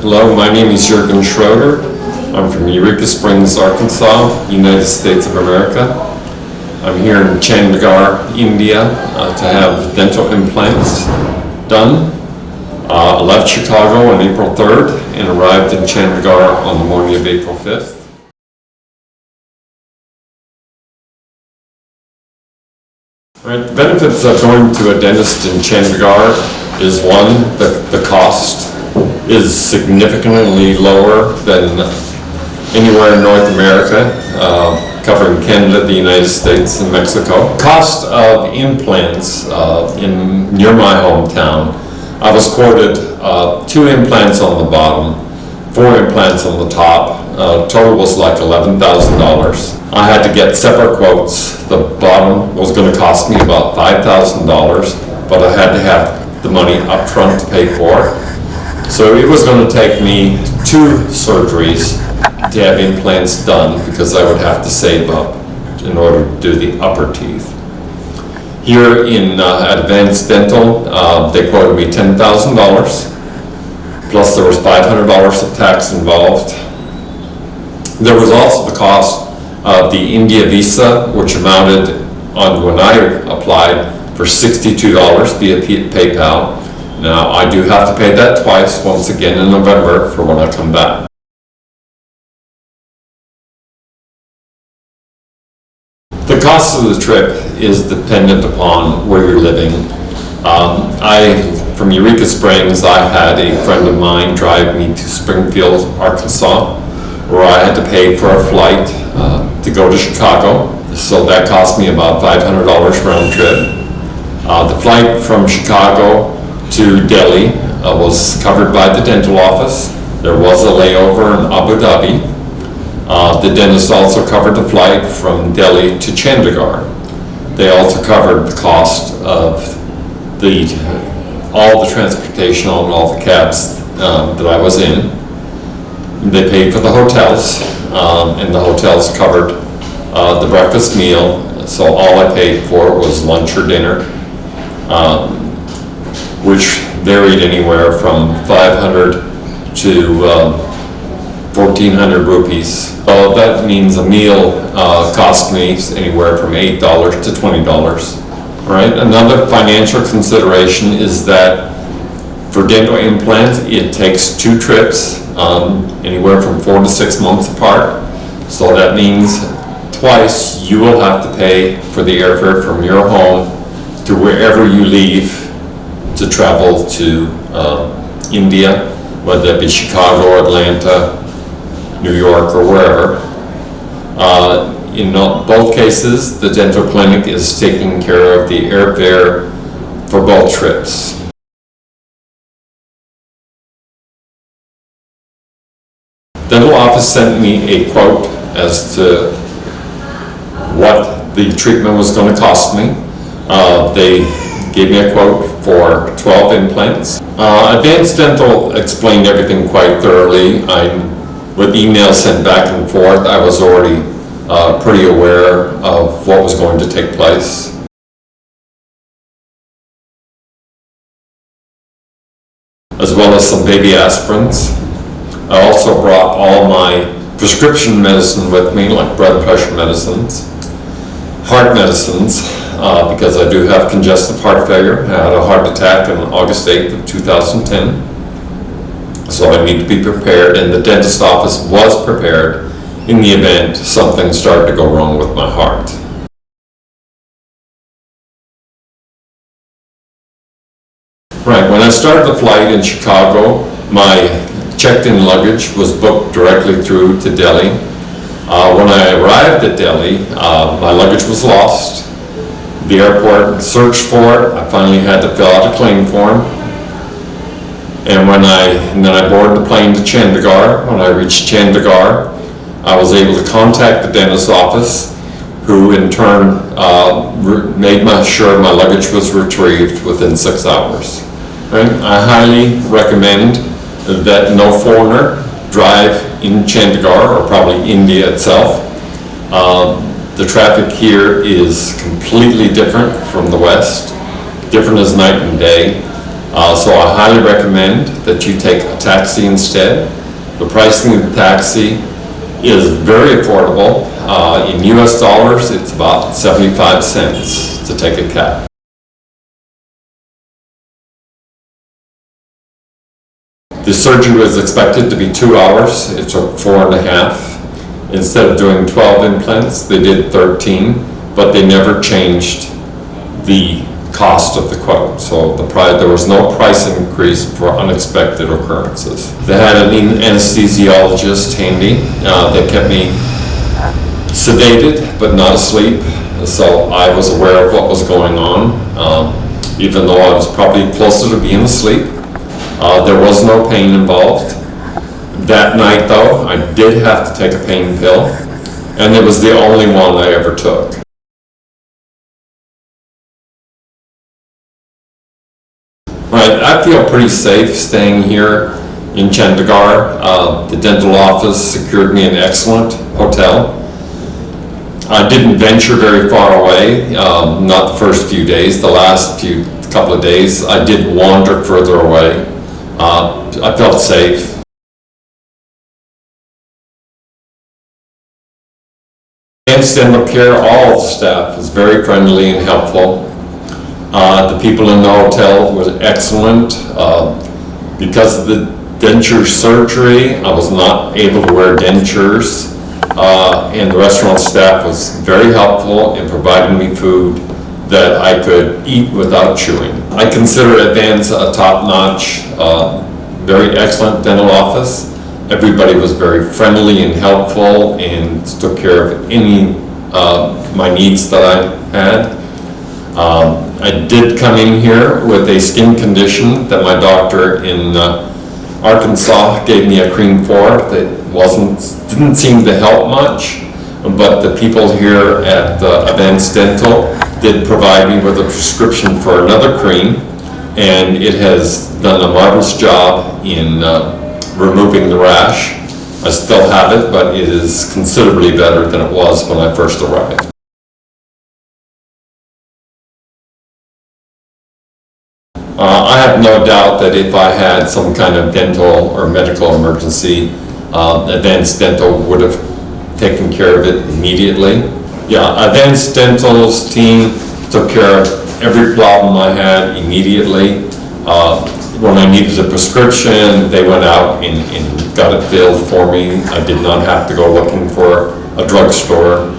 Hello, my name is Jürgen Schroeder. I'm from Eureka Springs, Arkansas, United States of America. I'm here in Chandigarh, India to have dental implants done. I left Chicago on April 3rd and arrived in Chandigarh on the morning of April 5th. Right, the benefits of going to a dentist in Chandigarh is one, the cost is significantly lower than anywhere in North America, covering Canada, the United States, and Mexico. Cost of implants near my hometown, I was quoted 2 implants on the bottom, 4 implants on the top. Total was like $11,000. I had to get separate quotes. The bottom was going to cost me about $5,000, but I had to have the money up front to pay for it. So it was going to take me 2 surgeries to have implants done because I would have to save up in order to do the upper teeth. Here in at AVANCE Dental, they quoted me $10,000, plus there was $500 of tax involved. There was also the cost of the India visa, which amounted on when I applied for $62 via PayPal. Now I do have to pay that twice, once again in November for when I come back. The cost of the trip is dependent upon where you're living. From Eureka Springs, I had a friend of mine drive me to Springfield, Arkansas, where I had to pay for a flight to go to Chicago. So that cost me about $500 round trip. The flight from Chicago to Delhi was covered by the dental office. There was a layover in Abu Dhabi. The dentist also covered the flight from Delhi to Chandigarh. They also covered the cost of all the transportation on all the cabs that I was in. They paid for the hotels, and the hotels covered the breakfast meal. So all I paid for was lunch or dinner, which varied anywhere from 500 to 1,400 rupees. So that means a meal cost me anywhere from $8 to $20. Right? Another financial consideration is that for dental implants, it takes 2 trips, anywhere from 4 to 6 months apart. So that means twice you will have to pay for the airfare from your home to wherever you leave to travel to India, whether that be Chicago, Atlanta, New York, or wherever. In both cases, the dental clinic is taking care of the airfare for both trips. Dental office sent me a quote as to what the treatment was going to cost me. They gave me a quote for 12 implants. AVANCE Dental explained everything quite thoroughly. With emails sent back and forth, I was already pretty aware of what was going to take place. As well as some baby aspirins. I also brought all my prescription medicine with me, like blood pressure medicines, heart medicines, because I do have congestive heart failure. I had a heart attack on August 8th of 2010. So I need to be prepared, and the dentist office was prepared in the event something started to go wrong with my heart. Right, when I started the flight in Chicago, my checked-in luggage was booked directly through to Delhi. When I arrived at Delhi, my luggage was lost. The airport searched for it. I finally had to fill out a claim form. And then I boarded the plane to Chandigarh. When I reached Chandigarh, I was able to contact the dentist's office, who in turn made sure my luggage was retrieved within 6 hours. Right? I highly recommend that no foreigner drive in Chandigarh, or probably India itself. The traffic here is completely different from the West, different as night and day. So I highly recommend that you take a taxi instead. The pricing of the taxi is very affordable. In US dollars, it's about 75 cents to take a cab. The surgery was expected to be 2 hours. It took 4.5. Instead of doing 12 implants, they did 13, but they never changed the cost of the quote. So there was no price increase for unexpected occurrences. They had an anesthesiologist handy. They kept me sedated but not asleep, so I was aware of what was going on, even though I was probably closer to being asleep. There was no pain involved. That night though, I did have to take a pain pill, and it was the only one I ever took. Right, I feel pretty safe staying here in Chandigarh. The dental office secured me an excellent hotel. I didn't venture very far away, not the first few days. The last couple of days, I did wander further away. I felt safe. Advanced Dental Care, all of the staff was very friendly and helpful. The people in the hotel were excellent. Because of the denture surgery, I was not able to wear dentures, and the restaurant staff was very helpful in providing me food that I could eat without chewing. I consider AVANCE a top-notch, very excellent dental office. Everybody was very friendly and helpful and took care of any my needs that I had. I did come in here with a skin condition that my doctor in Arkansas gave me a cream for that didn't seem to help much, but the people here at AVANCE Dental did provide me with a prescription for another cream, and it has done a marvelous job in removing the rash. I still have it, but it is considerably better than it was when I first arrived. I have no doubt that if I had some kind of dental or medical emergency, AVANCE Dental would have taken care of it immediately. Yeah, AVANCE Dental's team took care of every problem I had immediately. When I needed a prescription, they went out and got it filled for me. I did not have to go looking for a drugstore.